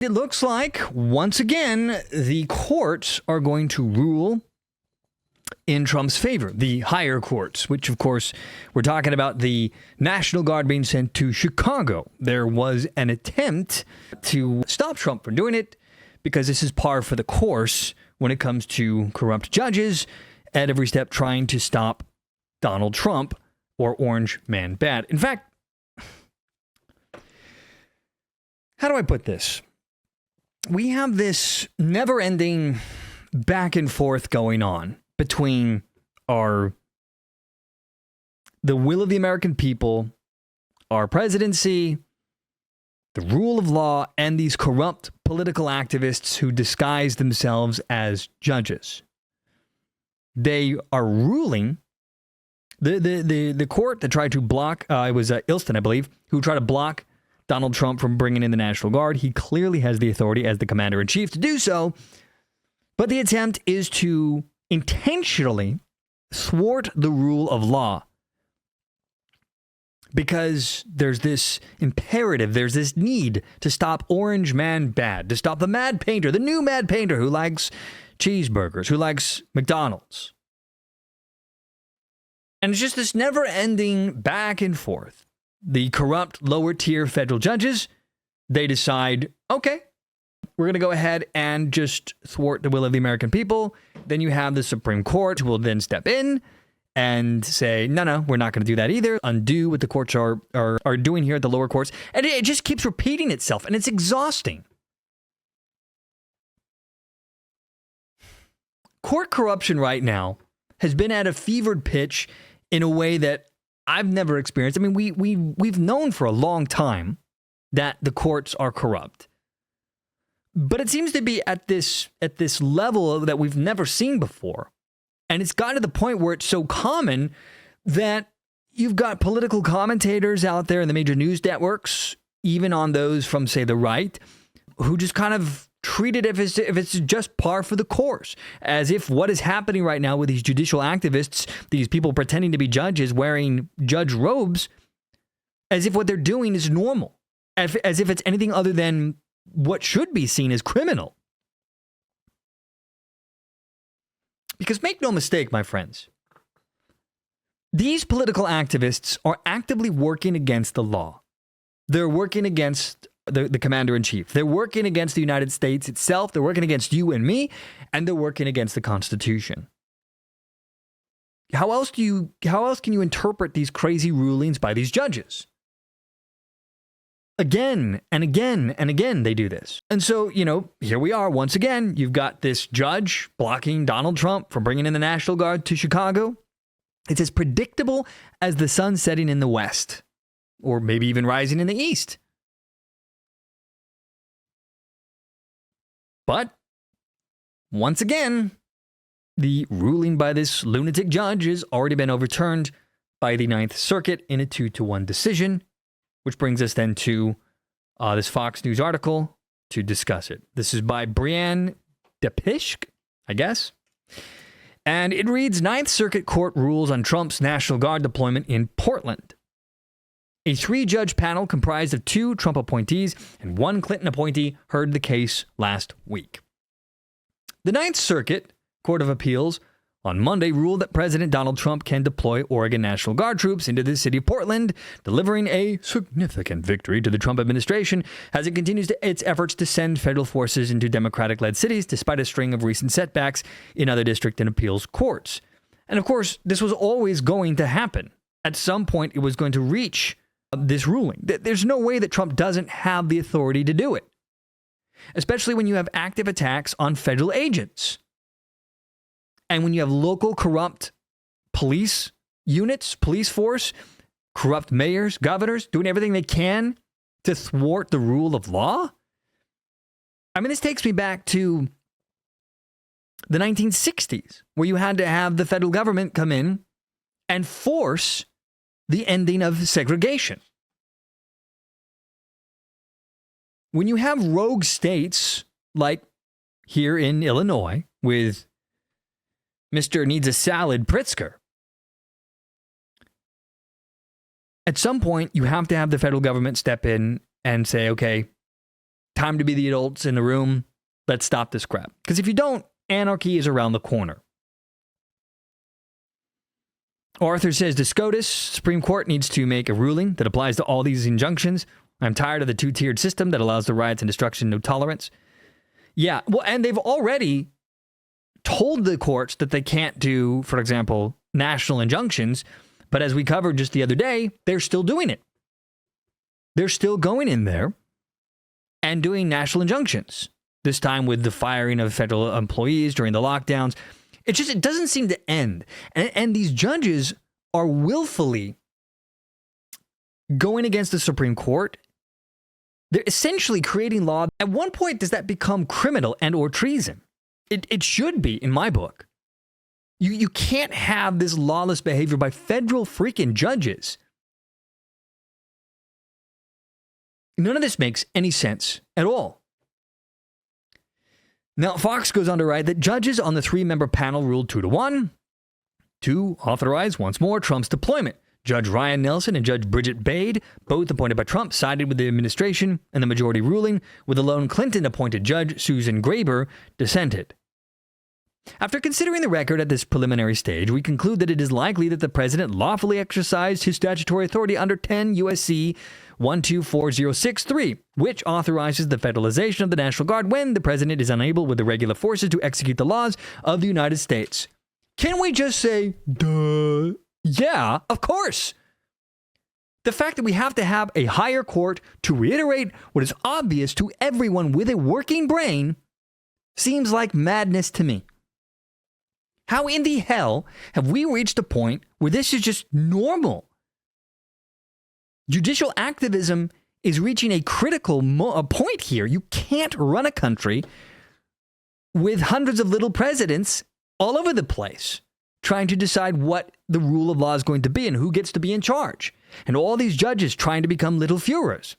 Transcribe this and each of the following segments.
It looks like, once again, the courts are going to rule in Trump's favor, the higher courts, which, of course, we're talking about the National Guard being sent to Chicago. There was an attempt to stop Trump from doing it because this is par for the course when it comes to corrupt judges at every step trying to stop Donald Trump or Orange Man Bade. In fact, how do I put this? We have this never-ending back and forth going on between the will of the American people, our presidency, the rule of law, and these corrupt political activists who disguise themselves as judges. They are ruling. The court that tried to block, it was Ilston, I believe, who tried to block Donald Trump from bringing in the National Guard. He clearly has the authority as the commander-in-chief to do so, but the attempt is to intentionally thwart the rule of law because there's this imperative, there's this need to stop Orange Man Bade, to stop the Mad Painter, the new Mad Painter who likes cheeseburgers, who likes McDonald's. And it's just this never-ending back and forth. The corrupt lower-tier federal judges, they decide, okay, we're going to go ahead and just thwart the will of the American people. Then you have the Supreme Court who will then step in and say, no, we're not going to do that either. Undo what the courts are doing here at the lower courts. And it just keeps repeating itself, and it's exhausting. Court corruption right now has been at a fevered pitch in a way that I've never experienced. I mean, we've known for a long time that the courts are corrupt. But it seems to be at this level that we've never seen before. And it's gotten to the point where it's so common that you've got political commentators out there in the major news networks, even on those from, say, the right, who just kind of treat it if it's just par for the course, as if what is happening right now with these judicial activists, these people pretending to be judges wearing judge robes, as if what they're doing is normal, as if it's anything other than what should be seen as criminal. Because make no mistake, my friends, these political activists are actively working against the law. They're working against the commander-in-chief. They're working against the United States itself. They're working against you and me, and they're working against the Constitution. How else can you interpret these crazy rulings by these judges? Again and again and again, they do this. And so, here we are once again. You've got this judge blocking Donald Trump from bringing in the National Guard to Chicago. It's as predictable as the sun setting in the west, or maybe even rising in the east. But once again, the ruling by this lunatic judge has already been overturned by the Ninth Circuit in a 2-1 decision, which brings us then to this Fox News article to discuss it. This is by Brianne DePishk, I guess. And it reads, Ninth Circuit Court rules on Trump's National Guard deployment in Portland. A 3-judge panel comprised of 2 Trump appointees and 1 Clinton appointee heard the case last week. The Ninth Circuit Court of Appeals on Monday ruled that President Donald Trump can deploy Oregon National Guard troops into the city of Portland, delivering a significant victory to the Trump administration as it continues its efforts to send federal forces into Democratic-led cities despite a string of recent setbacks in other district and appeals courts. And of course, this was always going to happen. At some point, it was going to reach this ruling. There's no way that Trump doesn't have the authority to do it, especially when you have active attacks on federal agents. And when you have local corrupt police units, police force, corrupt mayors, governors, doing everything they can to thwart the rule of law. I mean, this takes me back to the 1960s, where you had to have the federal government come in and force the ending of segregation. When you have rogue states like here in Illinois with Mr. Needs a Salad Pritzker, at some point you have to have the federal government step in and say, okay, Time to be the adults in the room. Let's stop this crap. Because if you don't, anarchy is around the corner. Arthur says the SCOTUS Supreme Court needs to make a ruling that applies to all these injunctions. I'm tired of the two-tiered system that allows the riots and destruction, no tolerance. Yeah, well, and they've already told the courts that they can't do, for example, national injunctions. But as we covered just the other day, they're still doing it. They're still going in there and doing national injunctions. This time with the firing of federal employees during the lockdowns. It doesn't seem to end. And these judges are willfully going against the Supreme Court. They're essentially creating law. At one point, does that become criminal and or treason? It should be, in my book. You can't have this lawless behavior by federal freaking judges. None of this makes any sense at all. Now, Fox goes on to write that judges on the 3-member panel ruled 2-1 to authorize once more Trump's deployment. Judge Ryan Nelson and Judge Bridget Bade, both appointed by Trump, sided with the administration and the majority ruling, with the lone Clinton-appointed judge, Susan Graber, dissented. After considering the record at this preliminary stage, we conclude that it is likely that the president lawfully exercised his statutory authority under 10 U.S.C. 124063, which authorizes the federalization of the National Guard when the president is unable with the regular forces to execute the laws of the United States. Can we just say, duh? Yeah, of course. The fact that we have to have a higher court to reiterate what is obvious to everyone with a working brain seems like madness to me. How in the hell have we reached a point where this is just normal? Judicial activism is reaching a critical point here. You can't run a country with hundreds of little presidents all over the place trying to decide what the rule of law is going to be and who gets to be in charge. And all these judges trying to become little Führers.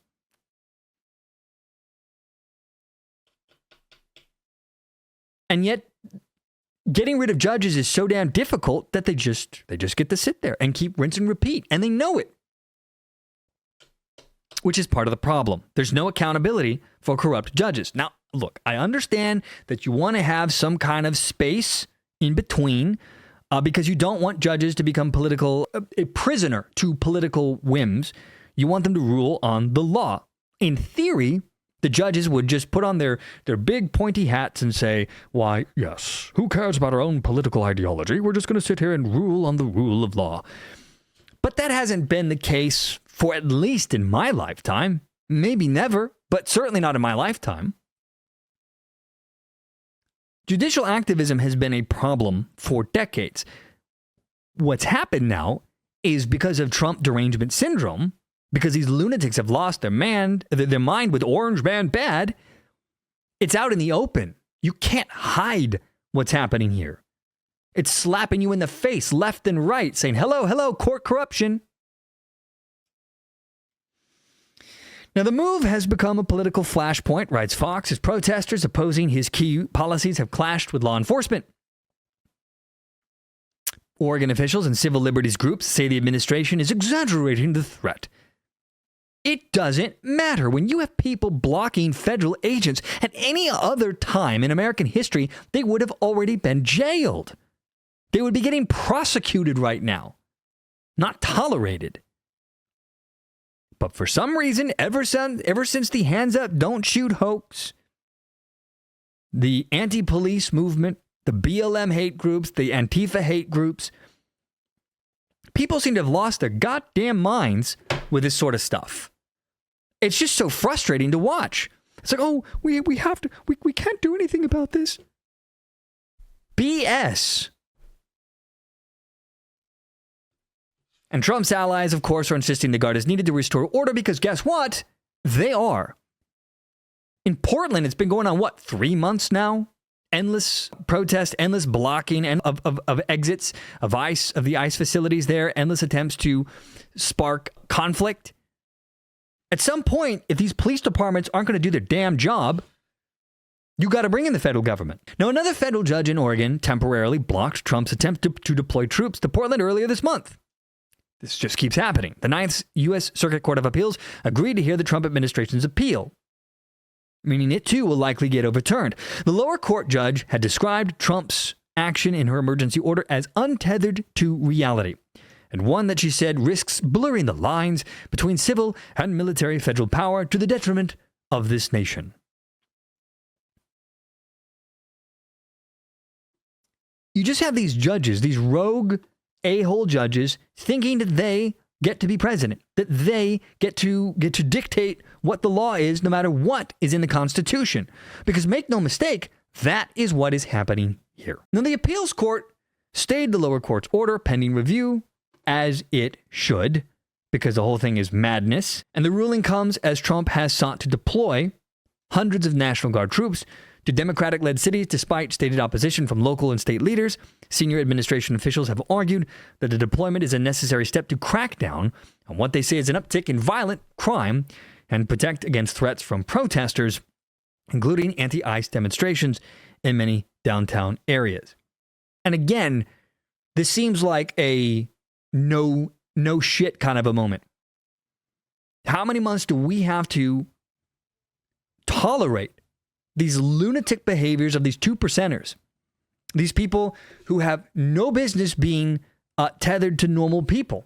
And yet, getting rid of judges is so damn difficult that they just get to sit there and keep rinse and repeat. And they know it. Which is part of the problem. There's no accountability for corrupt judges. Now, look, I understand that you want to have some kind of space in between because you don't want judges to become a prisoner to political whims. You want them to rule on the law. In theory, the judges would just put on their big pointy hats and say, why, yes, who cares about our own political ideology? We're just going to sit here and rule on the rule of law. But that hasn't been the case for at least in my lifetime. Maybe never, but certainly not in my lifetime. Judicial activism has been a problem for decades. What's happened now is because of Trump derangement syndrome, because these lunatics have lost their mind with Orange Man Bad, it's out in the open. You can't hide what's happening here. It's slapping you in the face left and right, saying, hello, hello, court corruption. Now, the move has become a political flashpoint, writes Fox, as protesters opposing his key policies have clashed with law enforcement. Oregon officials and civil liberties groups say the administration is exaggerating the threat. It doesn't matter. When you have people blocking federal agents at any other time in American history, they would have already been jailed. They would be getting prosecuted right now, not tolerated. But for some reason, ever since the hands up, don't shoot hoax, the anti-police movement, the BLM hate groups, the Antifa hate groups, people seem to have lost their goddamn minds with this sort of stuff. It's just so frustrating to watch. It's like, oh, we can't do anything about this. BS. And Trump's allies, of course, are insisting the Guard is needed to restore order because guess what? They are. In Portland, it's been going on, 3 months now? Endless protest, endless blocking of exits of the ICE facilities there, endless attempts to spark conflict. At some point, if these police departments aren't going to do their damn job, you got to bring in the federal government. Now, another federal judge in Oregon temporarily blocked Trump's attempt to deploy troops to Portland earlier this month. This just keeps happening. The Ninth U.S. Circuit Court of Appeals agreed to hear the Trump administration's appeal. meaning it too will likely get overturned. The lower court judge had described Trump's action in her emergency order as untethered to reality, and one that she said risks blurring the lines between civil and military federal power to the detriment of this nation. You just have these judges, these rogue a-hole judges, thinking that they get to be president, that they get to dictate what the law is, no matter what is in the Constitution. Because make no mistake, that is what is happening here. Now, the appeals court stayed the lower court's order pending review, as it should, because the whole thing is madness. And the ruling comes as Trump has sought to deploy hundreds of National Guard troops to Democratic-led cities despite stated opposition from local and state leaders. Senior administration officials have argued that the deployment is a necessary step to crack down on what they say is an uptick in violent crime and protect against threats from protesters, including anti-ICE demonstrations in many downtown areas. And again, this seems like a no shit kind of a moment. How many months do we have to tolerate these lunatic behaviors of these 2%ers? These people who have no business being tethered to normal people.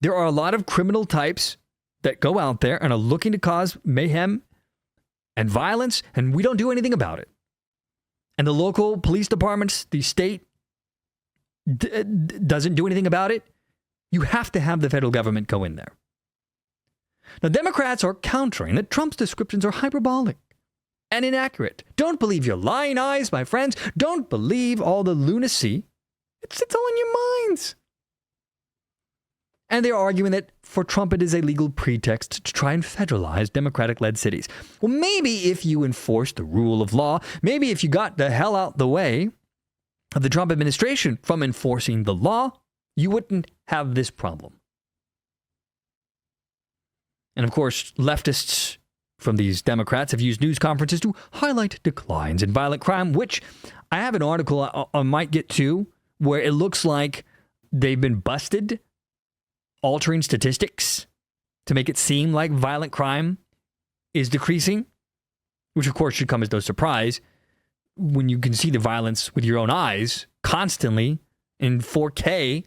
There are a lot of criminal types that go out there and are looking to cause mayhem and violence, and we don't do anything about it. And the local police departments, the state doesn't do anything about it. You have to have the federal government go in there. Now, Democrats are countering that Trump's descriptions are hyperbolic and inaccurate. Don't believe your lying eyes, my friends. Don't believe all the lunacy. It's all in your minds. And they're arguing that for Trump it is a legal pretext to try and federalize Democratic-led cities. Well, maybe if you enforced the rule of law, maybe if you got the hell out the way of the Trump administration from enforcing the law, you wouldn't have this problem. And of course, leftists from these Democrats have used news conferences to highlight declines in violent crime, which I have an article I might get to where it looks like they've been busted altering statistics to make it seem like violent crime is decreasing, which of course should come as no surprise when you can see the violence with your own eyes constantly in 4K.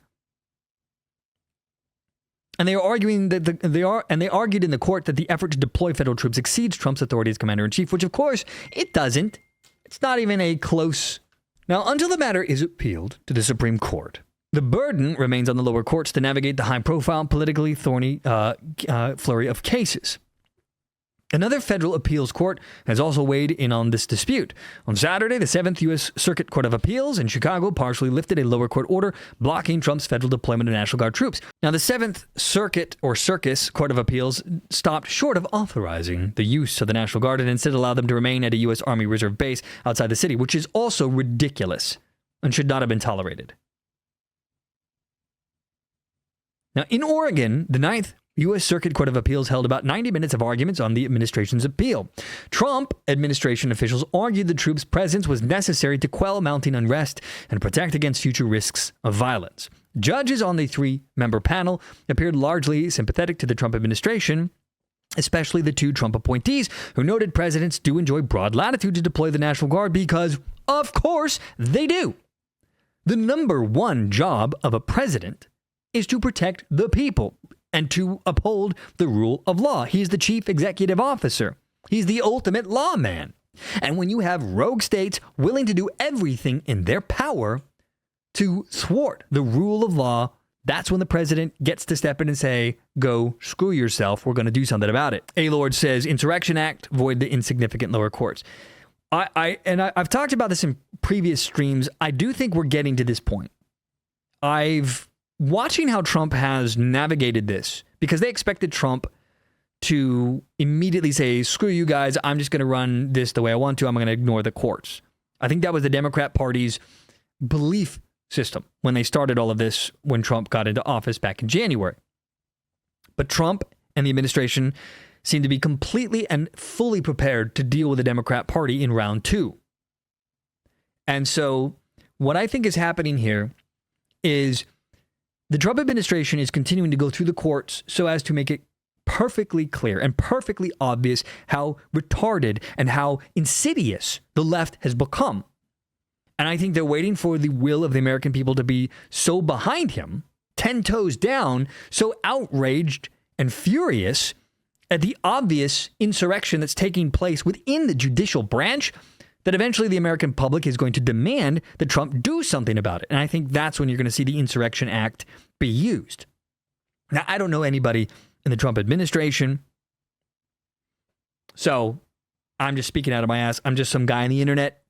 And they are arguing that they argued in the court that the effort to deploy federal troops exceeds Trump's authority as commander-in-chief, which of course it doesn't. It's not even a close. Now, until the matter is appealed to the Supreme Court, the burden remains on the lower courts to navigate the high-profile, politically thorny flurry of cases. Another federal appeals court has also weighed in on this dispute. On Saturday, the 7th U.S. Circuit Court of Appeals in Chicago partially lifted a lower court order blocking Trump's federal deployment of National Guard troops. Now, the 7th Circuit or Circus Court of Appeals stopped short of authorizing the use of the National Guard and instead allowed them to remain at a U.S. Army Reserve base outside the city, which is also ridiculous and should not have been tolerated. Now, in Oregon, the 9th U.S. Circuit Court of Appeals held about 90 minutes of arguments on the administration's appeal. Trump administration officials argued the troops' presence was necessary to quell mounting unrest and protect against future risks of violence. Judges on the 3-member panel appeared largely sympathetic to the Trump administration, especially the 2 Trump appointees, who noted presidents do enjoy broad latitude to deploy the National Guard because, of course, they do. The number one job of a president is to protect the people and to uphold the rule of law. He's the chief executive officer. He's the ultimate lawman. And when you have rogue states willing to do everything in their power to thwart the rule of law, that's when the president gets to step in and say, go screw yourself. We're going to do something about it. A-Lord says, Insurrection Act, void the insignificant lower courts. I've talked about this in previous streams. I do think we're getting to this point. Watching how Trump has navigated this, because they expected Trump to immediately say, screw you guys, I'm just going to run this the way I want to, I'm going to ignore the courts. I think that was the Democrat Party's belief system when they started all of this when Trump got into office back in January. But Trump and the administration seem to be completely and fully prepared to deal with the Democrat Party in round 2. And so what I think is happening here is the Trump administration is continuing to go through the courts so as to make it perfectly clear and perfectly obvious how retarded and how insidious the left has become. And I think they're waiting for the will of the American people to be so behind him, 10 toes down, so outraged and furious at the obvious insurrection that's taking place within the judicial branch that eventually the American public is going to demand that Trump do something about it. And I think that's when you're going to see the Insurrection Act be used. Now, I don't know anybody in the Trump administration, so I'm just speaking out of my ass. I'm just some guy on the internet.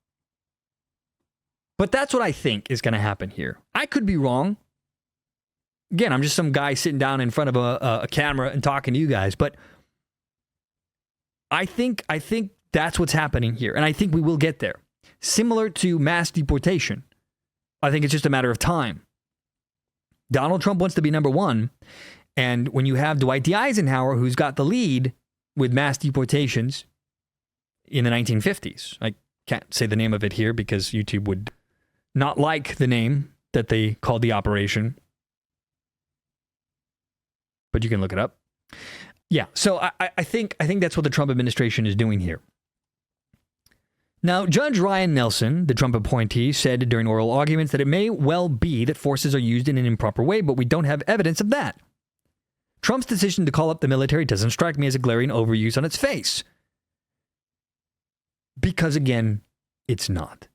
But that's what I think is going to happen here. I could be wrong. Again, I'm just some guy sitting down in front of a camera and talking to you guys, but I think that's what's happening here, and I think we will get there. Similar to mass deportation, I think it's just a matter of time. Donald Trump wants to be number one, and when you have Dwight D. Eisenhower, who's got the lead with mass deportations in the 1950s, I can't say the name of it here because YouTube would not like the name that they called the operation, but you can look it up. Yeah, so I think that's what the Trump administration is doing here. Now, Judge Ryan Nelson, the Trump appointee, said during oral arguments that it may well be that forces are used in an improper way, but we don't have evidence of that. Trump's decision to call up the military doesn't strike me as a glaring overuse on its face. Because, again, it's not.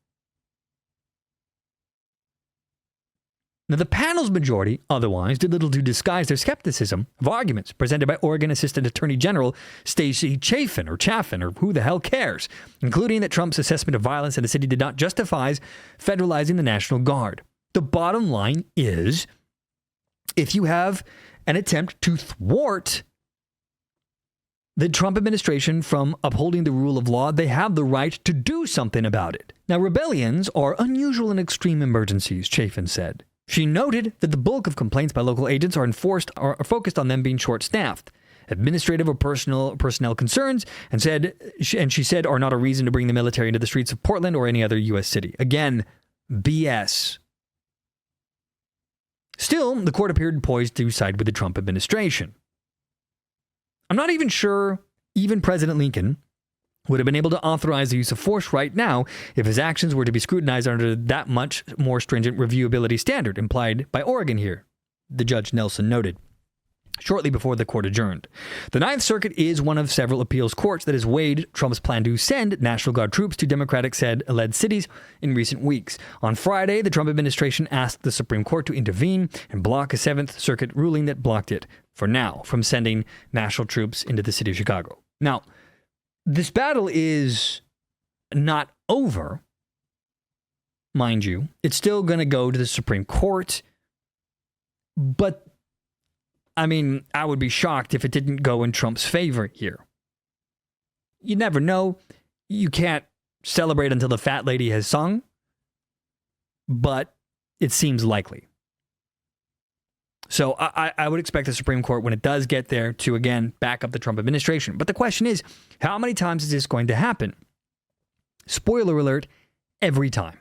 Now, the panel's majority, otherwise, did little to disguise their skepticism of arguments presented by Oregon Assistant Attorney General Stacey Chaffin, or who the hell cares, including that Trump's assessment of violence in the city did not justify federalizing the National Guard. The bottom line is, if you have an attempt to thwart the Trump administration from upholding the rule of law, they have the right to do something about it. Now, rebellions are unusual and extreme emergencies, Chaffin said. She noted that the bulk of complaints by local agents are focused on them being short-staffed, administrative or personnel concerns, and she said are not a reason to bring the military into the streets of Portland or any other U.S. city. Again, BS. Still, the court appeared poised to side with the Trump administration. I'm not even sure even President Lincoln would have been able to authorize the use of force right now if his actions were to be scrutinized under that much more stringent reviewability standard implied by Oregon here, the Judge Nelson noted, shortly before the court adjourned. The Ninth Circuit is one of several appeals courts that has weighed Trump's plan to send National Guard troops to Democratic-led cities in recent weeks. On Friday, the Trump administration asked the Supreme Court to intervene and block a Seventh Circuit ruling that blocked it, for now, from sending national troops into the city of Chicago. Now, this battle is not over, mind you. It's still going to go to the Supreme Court. But, I mean, I would be shocked if it didn't go in Trump's favor here. You never know. You can't celebrate until the fat lady has sung. But it seems likely. So I would expect the Supreme Court, when it does get there, to, again, back up the Trump administration. But the question is, how many times is this going to happen? Spoiler alert, every time.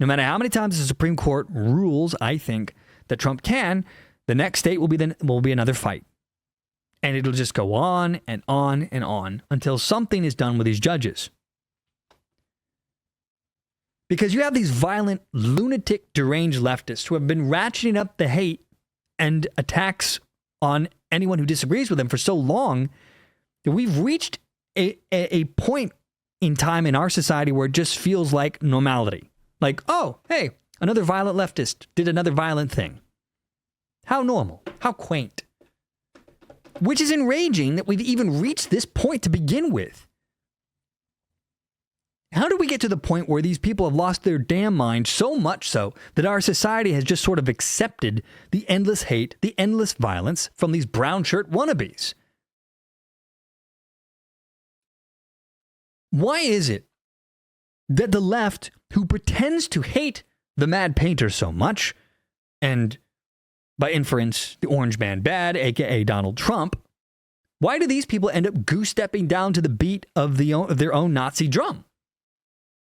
No matter how many times the Supreme Court rules, I think, that Trump can, the next state will be another fight. And it'll just go on and on and on until something is done with these judges. Because you have these violent, lunatic, deranged leftists who have been ratcheting up the hate and attacks on anyone who disagrees with them for so long that we've reached a point in time in our society where it just feels like normality. Like, oh, hey, another violent leftist did another violent thing. How normal. How quaint. Which is enraging that we've even reached this point to begin with. How do we get to the point where these people have lost their damn mind so much so that our society has just sort of accepted the endless hate, the endless violence from these brown shirt wannabes? Why is it that the left, who pretends to hate the Mad Painter so much, and by inference, the Orange Man Bade, aka Donald Trump, why do these people end up goose-stepping down to the beat of their own Nazi drum?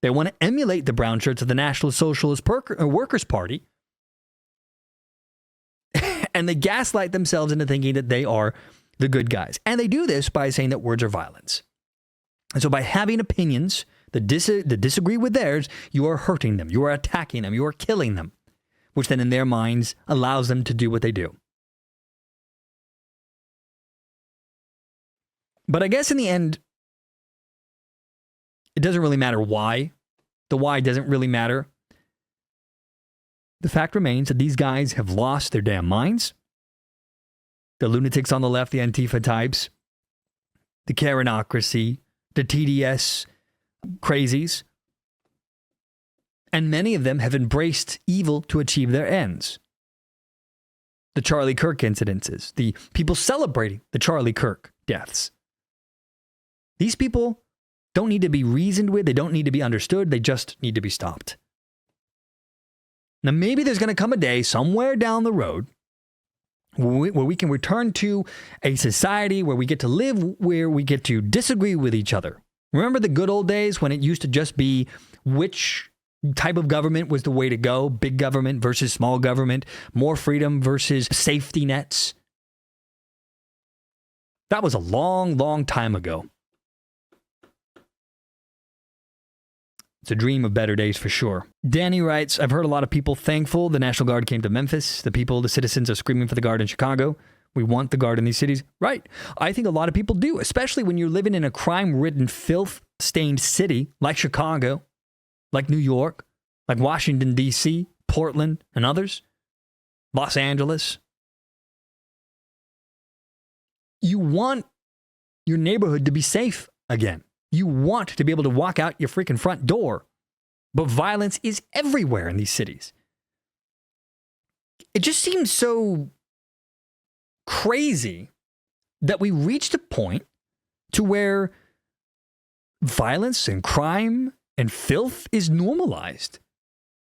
They want to emulate the brown shirts of the National Socialist Workers' Party. And they gaslight themselves into thinking that they are the good guys. And they do this by saying that words are violence. And so by having opinions that disagree with theirs, you are hurting them, you are attacking them, you are killing them, which then in their minds allows them to do what they do. But I guess in the end, it doesn't really matter why. The why doesn't really matter. The fact remains that these guys have lost their damn minds. The lunatics on the left, the Antifa types, the Karenocracy, the TDS crazies. And many of them have embraced evil to achieve their ends. The Charlie Kirk incidences, the people celebrating the Charlie Kirk deaths. These people don't need to be reasoned with. They don't need to be understood. They just need to be stopped. Now, maybe there's going to come a day somewhere down the road where we can return to a society where we get to live, where we get to disagree with each other. Remember the good old days when it used to just be which type of government was the way to go? Big government versus small government, more freedom versus safety nets. That was a long, long time ago. It's a dream of better days for sure. Danny writes, I've heard a lot of people thankful the National Guard came to Memphis. The people, the citizens are screaming for the Guard in Chicago. We want the Guard in these cities. Right. I think a lot of people do, especially when you're living in a crime-ridden, filth-stained city like Chicago, like New York, like Washington, D.C., Portland, and others. Los Angeles. You want your neighborhood to be safe again. You want to be able to walk out your freaking front door. But violence is everywhere in these cities. It just seems so crazy that we reached a point to where violence and crime and filth is normalized.